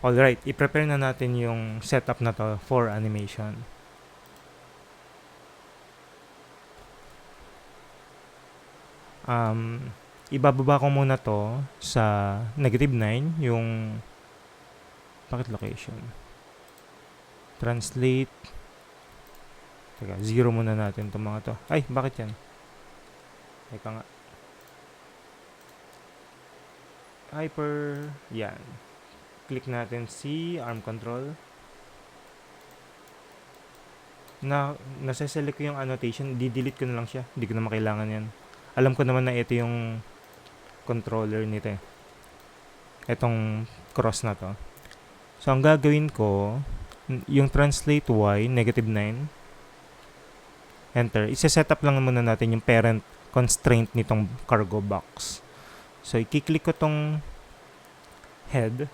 Alright, i-prepare na natin yung setup na to for animation. Ibababa ko muna to sa -9, yung bakit location? Translate. Teka, 0 muna natin itong mga to. Ay, bakit yan? Teka nga. Hyper, yan. Click natin si arm control. Nasa-select ko yung annotation, di-delete ko na lang siya. Hindi ko na makailangan yan. Alam ko naman na ito yung controller nito eh. Itong cross na to. So, ang gagawin ko, yung translate y, -9, enter. Isa-set up lang muna natin yung parent constraint nitong cargo box. So, i-click ko tong head.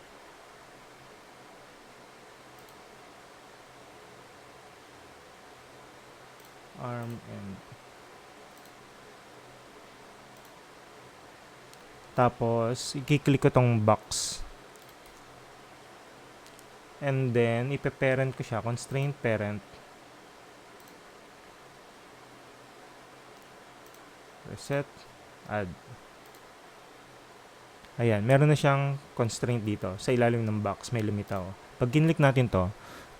Arm and tapos, i-click ko tong box. And then, ipe-parent ko siya. Constraint parent. Reset. Add. Ayan, meron na siyang constraint dito. Sa ilalim ng box, may lumitaw. Pag kinlik natin to,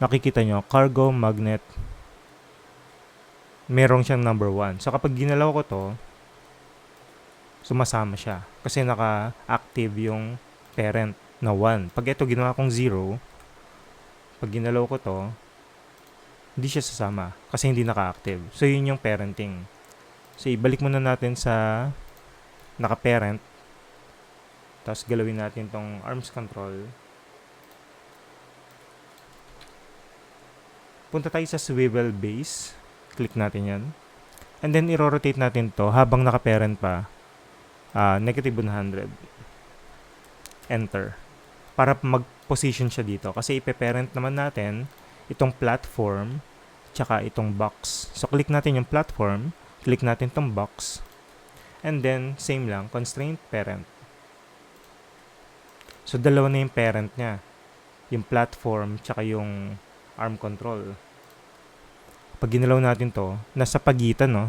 nakikita nyo, cargo magnet. Merong siyang number 1. So, kapag ginalaw ko to, sumasama siya. Kasi naka-active yung parent na 1. Pag ito ginawa kong 0, pag ginalaw ko to, hindi siya sasama. Kasi hindi naka-active. So, yun yung parenting. So, ibalik muna natin sa naka-parent. Tapos, galawin natin tong arms control. Punta tayo sa swivel base. Click natin yan. And then, i-rotate natin to habang naka-parent pa. -100. Enter. Para mag-position siya dito. Kasi ipe-parent naman natin itong platform tsaka itong box. So, click natin yung platform. Click natin itong box. And then, same lang. Constraint parent. So, dalawa na yung parent niya. Yung platform tsaka yung arm control. Pag ginalaw natin to, nasa pagitan, no?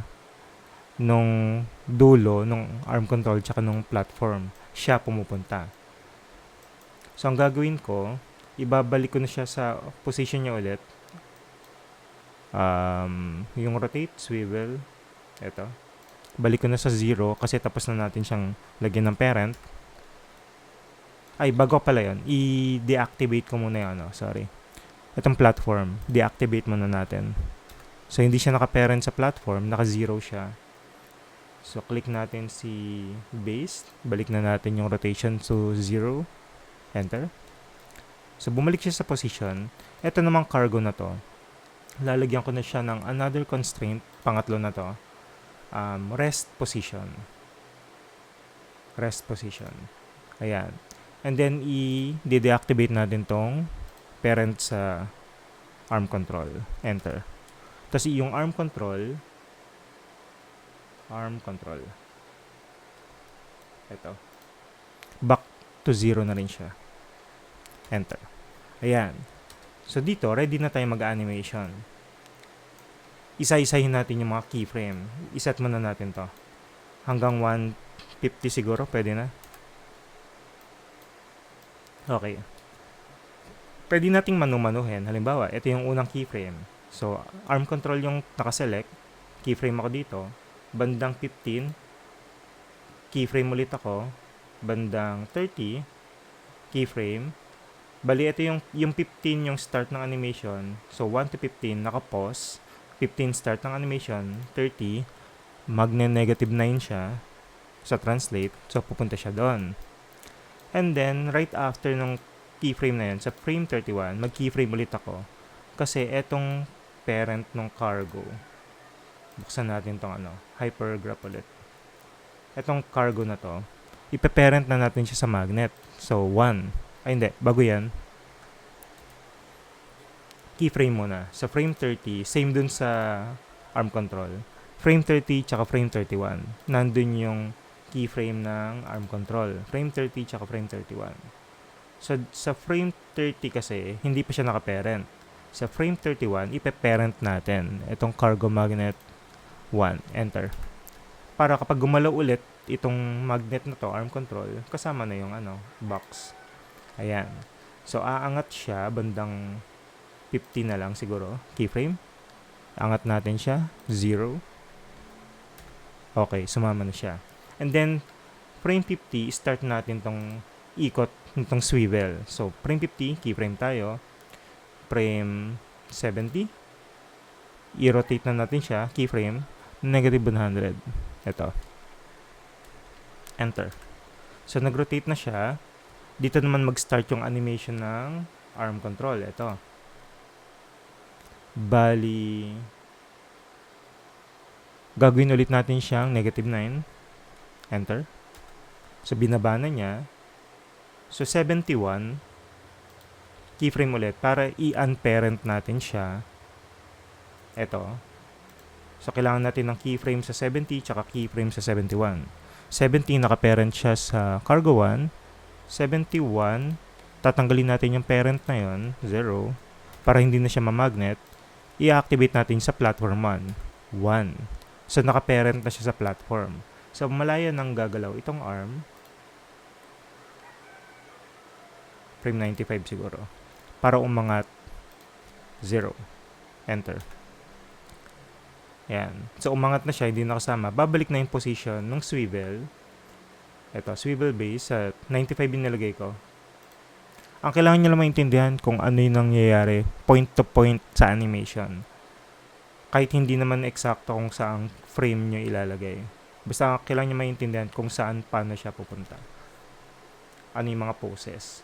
Nung dulo, nung arm control tsaka nung platform. Siya pumupunta. So, ang gagawin ko, ibabalik ko na siya sa position niya ulit. Yung rotate, swivel, eto. Balik ko na sa 0 kasi tapos na natin siyang lagyan ng parent. Ay, bago pala yun. I-deactivate ko muna yun, sorry. Itong platform, deactivate muna natin. So, hindi siya naka-parent sa platform, naka-0 siya. So, click natin si base. Balik na natin yung rotation to 0. Enter. So, bumalik siya sa position. Ito namang cargo na to. Lalagyan ko na siya ng another constraint. Pangatlo na to. Rest position. Rest position. Ayan. And then, i-deactivate natin tong parent sa arm control. Enter. Tapos, yung arm control. Ito. Back to 0 na rin siya. Enter. Ayan. So, dito, ready na tayo mag-animation. Isa-isahin natin yung mga keyframe. Iset muna natin to. Hanggang 150 siguro, pwede na. Okay. Pwede nating manu-manuhin. Halimbawa, ito yung unang keyframe. So, arm control yung nakaselect. Keyframe ako dito. Bandang 15. Keyframe ulit ako. Bandang 30. Keyframe. Bali, ito yung 15 yung start ng animation. So, 1 to 15, naka-pause. 15 start ng animation. 30, -9 siya sa translate. So, pupunta siya doon. And then, right after nung keyframe na yun, sa frame 31, mag-keyframe ulit ako. Kasi, etong parent ng cargo. Buksan natin tong hypergraph ulit. Etong cargo na to, ipe-parent na natin siya sa magnet. So, 1. Ay, hindi. Bago yan. Keyframe muna. Sa frame 30, same dun sa arm control. Frame 30 tsaka frame 31. Nandun yung keyframe ng arm control. Frame 30 tsaka frame 31. So, sa frame 30 kasi, hindi pa siya naka-parent. Sa frame 31, ipe-parent natin itong cargo magnet 1. Enter. Para kapag gumalaw ulit itong magnet na to, arm control, kasama na yung box. Ayan. So, aangat siya bandang 50 na lang siguro. Keyframe. Angat natin siya. 0. Okay, sumama na siya. And then, frame 50, start natin tong ikot nitong swivel. So, frame 50, keyframe tayo. Frame 70, i-rotate na natin siya, keyframe, negative 100. Ito. Enter. So, nag-rotate na siya. Dito naman mag-start yung animation ng arm control. Ito. Bali, gagawin ulit natin siyang negative 9. Enter. So, binaba na niya. So, 71, keyframe ulit para i-unparent natin siya. Ito. So, kailangan natin ng keyframe sa 70 tsaka keyframe sa 71. 70, naka-parent siya sa cargo 1. 71, tatanggalin natin yung parent na yon, 0, para hindi na siya mamagnet. I-activate natin sa platform 1. 1. So, naka-parent na siya sa platform. So, malaya nang gagalaw itong arm. Frame 95 siguro. Para umangat 0. Enter. Ayan. So, umangat na siya, hindi nakasama. Babalik na yung position ng swivel. Ito, swivel base at 95 yung nilagay ko. Ang kailangan nyo lang maintindihan kung ano yung nangyayari point to point sa animation. Kahit hindi naman eksakto kung saang frame nyo ilalagay. Basta kailangan nyo maintindihan kung saan, paano siya pupunta. Ano yung mga poses.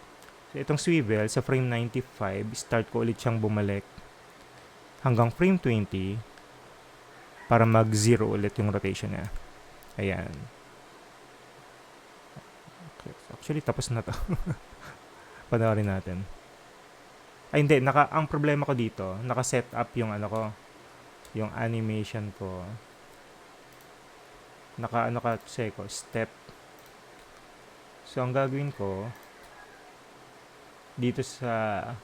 So, itong swivel, sa frame 95, start ko ulit siyang bumalik hanggang frame 20 para mag-0 ulit yung rotation niya. Ayan. Okay. Actually, tapos na to. Panoorin natin. Ay, hindi. Ang problema ko dito, naka-set up yung yung animation ko. Step. So, ang gagawin ko, dito sa,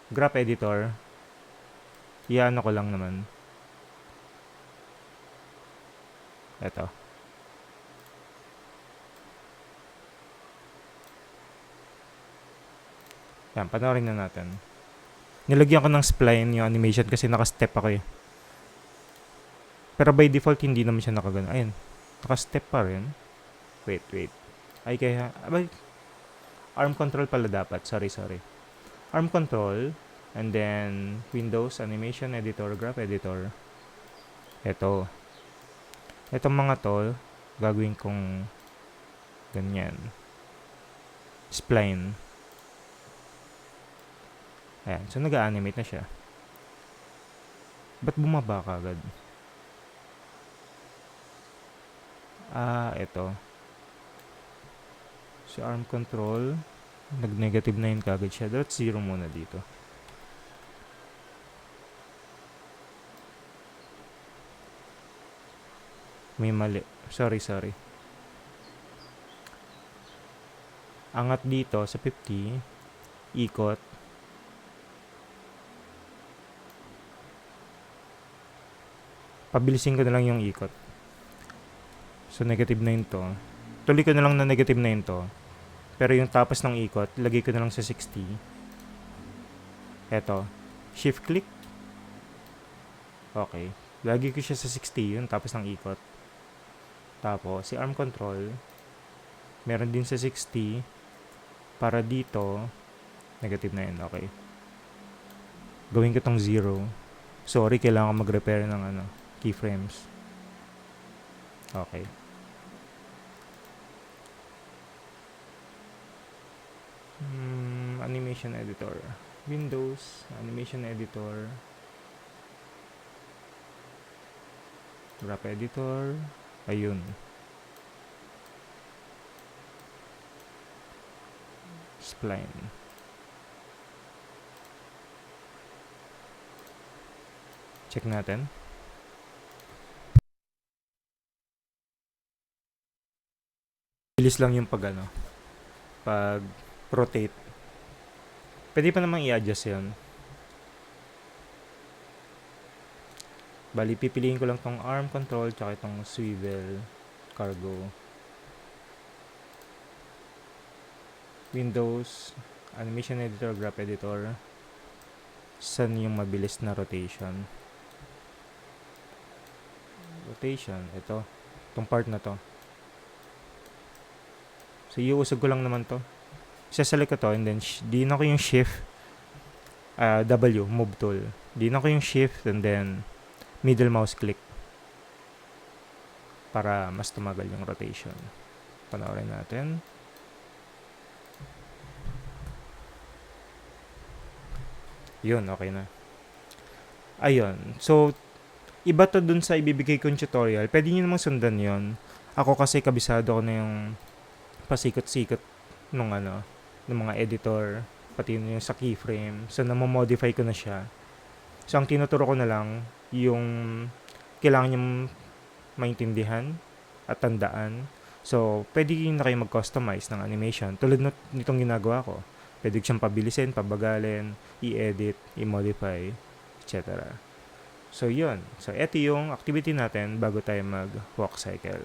graph editor, iano ko lang naman. Ito. Yan, panoorin na natin. Nilagyan ko ng spline yung animation kasi naka-step ako eh. Pero by default, hindi naman siya nakagano. Ayun, naka-step pa rin. Wait. Ay, kaya, arm control pala dapat. Sorry. Arm control, and then Windows, Animation Editor, Graph Editor. Ito. Itong mga to, gagawin kong ganyan. Spline. Ayan. So, nag-animate na siya. Ba't bumaba ka agad? Ito. So, arm control, nag-negative 9 kagad siya. Dapat 0 muna dito. May mali. Sorry. Angat dito sa 50. Ikot. Pabilisin ko na lang yung ikot. So, negative 9 to. Tuloy ko na lang na negative 9 to. Pero yung tapos ng ikot, lagay ko na lang sa 60. Eto. Shift click. Okay. Lagay ko siya sa 60 yun, tapos ng ikot. Tapos, si arm control, meron din sa 60. Para dito, negative 9. Okay. Gawin ko tong 0. Sorry, kailangan ko mag-repair ng keyframes. Okay. Animation editor. Windows, animation editor. Graph editor. Ayun. Spline. Check natin. Bilis lang yung pag rotate. Pwede pa namang i-adjust yun. Bali, pipiliin ko lang tong arm control tsaka itong swivel cargo. Windows, animation editor, graph editor. Saan yung mabilis na rotation? Rotation, ito. Itong part na to. So, iuusog ko lang naman to. Isaselect ko to and then din ako yung shift W, move tool. Din ako yung shift and then middle mouse click para mas tumagal yung rotation. Panoorin natin. Yun, okay na. Ayun. So, iba to dun sa ibibigay kong tutorial. Pwede nyo namang sundan yon. Ako kasi kabisado ko na yung pasikot-sikot nung ng mga editor, pati yung sa keyframe. So, namomodify ko na siya. So, ang tinuturo ko na lang, yung kailangan nyo maintindihan at tandaan. So, pwede na kayo mag-customize ng animation. Tulad nitong ginagawa ko. Pwede siyang pabilisin, pabagalin, i-edit, i-modify, etc. So, yun. So, eto yung activity natin bago tayo mag-walk cycle.